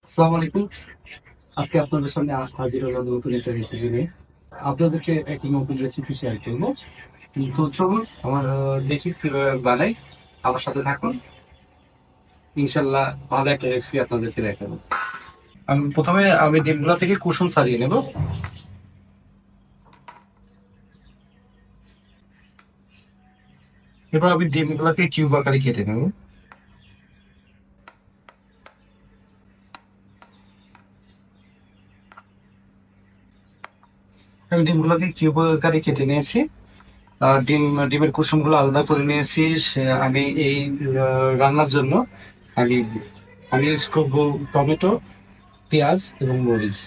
আসসালামু আলাইকুম। আজকে আপনাদের সামনে হাজির হলাম নতুন একটা রেসিপি নিয়ে। আপনাদেরকে একটা নতুন রেসিপি শেয়ার করব। তো চলুন দেখি কিভাবে বানাই। আমার সাথে থাকুন। ইনশাল্লাহ ভালো একটা রেসিপি আপনাদেরকে দেখাবো। প্রথমে আমি ডিমগুলো থেকে কুসুম ছাড়িয়ে নেব। এরপর আমি ডিমগুলোকে কিউব আকারে কেটে নেব। আমি ডিমগুলোকে কিউব আকারে কেটে নিয়েছি। ডিমের কুসুমগুলো আলাদা করে নিয়েছি। আমি এই রান্নার জন্য আমি আমি ইউজ করবো টমেটো, পেঁয়াজ এবং মরিচ।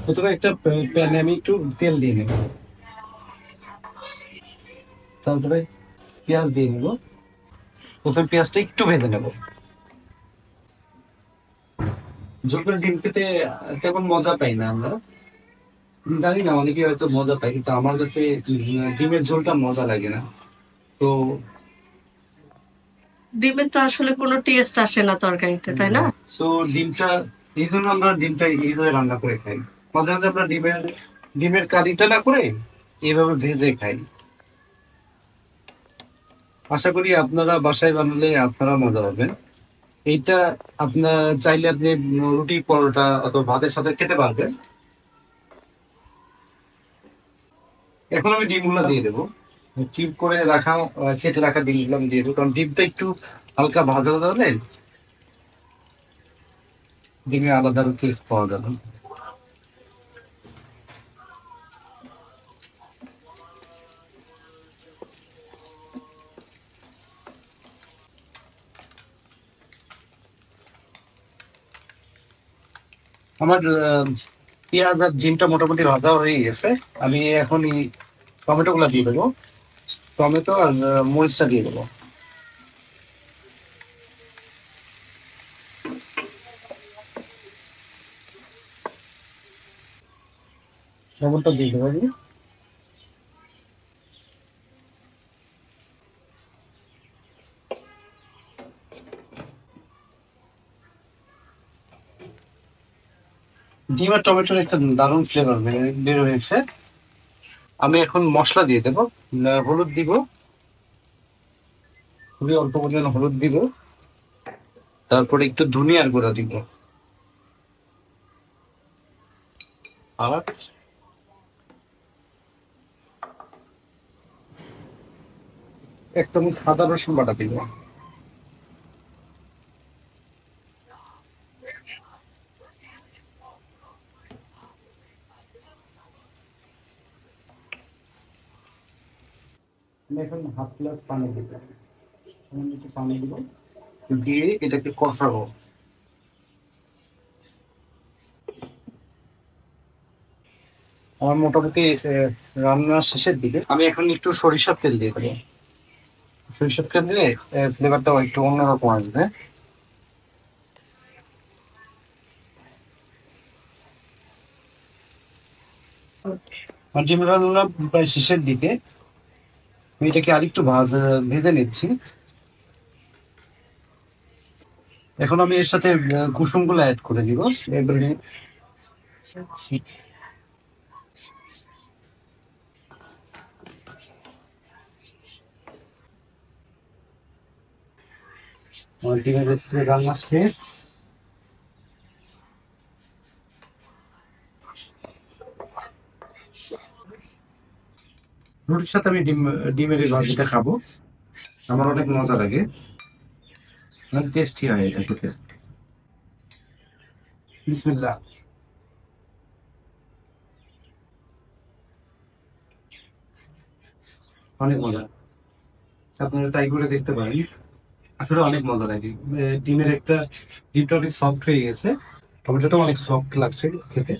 প্রথমে একটা প্যানে আমি একটু তেল দিয়ে নেব। তারপরে পেঁয়াজ দিয়ে নেব। প্রথমে পেঁয়াজটা একটু ভেজে নেব। ঝোল করে ডিম খেতে তেমন মজা পাই না আমরা। জানি না, অনেকে হয়তো মজা পায়, কিন্তু আমার কাছে ডিমের ঝোলটা মজা লাগে না। তো ডিমের তো আসলে কোনো টেস্ট আসে না তরকারিতে, তাই না? তো ডিমটা, এই জন্য আমরা ডিমটা এইভাবে রান্না করে খাই। মাঝে মাঝে আমরা ডিমের কারিটা না করে এইভাবে ভেজে খাই। আশা করি আপনারা বাসায় বানালে আপনারা মজা পাবেন। এইটা আপনার চাইলে আপনি রুটি, পরোটা অথবা ভাতের সাথে খেতে পারবেন। এখন আমি ডিমগুলো দিয়ে দেবো। কিউব করে রাখা, কেটে রাখা ডিমগুলো আমি দিয়ে দেবো, কারণ ডিমটা একটু হালকা ভাজা ভাজা হলে ডিমে আলাদা টেস্ট পাওয়া যাবে। আমার পেঁয়াজ আর ডিমটা মোটামুটি ভাজা হয়ে গেছে। আমি এখন এই টমেটো গুলা দিয়ে দেবো। টমেটো আর মরিচটা দিয়ে দেবো। লবণটা দিয়ে দেবো আমি। ডিম আর টমেটোর একটা দারুণ ফ্লেভার বের হয়েছে। আমি এখন মশলা দিয়ে দেবো। হলুদ দিব, খুবই অল্প পরিমাণে হলুদ দিব। তারপরে একটু ধনিয়ার গুঁড়া দিব। আর একদম সাদা রসুন বাটা দিব। আমি এখন হাফ গ্লাস পানি দিব। একটু পানি দিব, দিয়ে এটাকে কষাবো। আমার মোটামুটি রান্নার শেষের দিকে আমি এখন একটু সরিষার তেল দিয়ে দেবো। সরিষার তেল দিলে ফ্লেভারটা একটু অন্যরকম আসবে। আর ডিম রান্না প্রায় শেষের দিকে, আমি এটাকে আরেকটু ভেজে নিচ্ছি। এখন আমি এর সাথে কুসুম গুলো অ্যাড করে দিব এবারে। আমার ডিমের রেসিপি রান্না শেষ। রুটির সাথে আমি ডিমের এই ভাজিটা খাবো। আমার অনেক মজা লাগে, অনেক টেস্টি হয় এটা খেতে। বিসমিল্লাহ। অনেক মজা, আপনারা ট্রাই করে দেখতে পারেন। আসলে অনেক মজা লাগে। ডিমটা অনেক সফট হয়ে গেছে। টমেটোটা অনেক সফট লাগছে খেতে,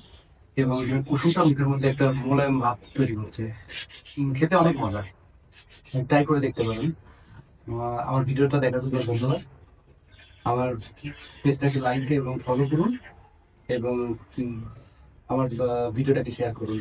এবং কুসুমটা মুখের মধ্যে একটা মোলায়েম ভাব তৈরি করছে। খেতে অনেক মজা। ট্রাই করে দেখতে পারেন। আমার ভিডিওটা দেখার জন্য ধন্যবাদ। আমার পেজটাকে লাইক এবং ফলো করুন, এবং আমার ভিডিওটাকে শেয়ার করুন।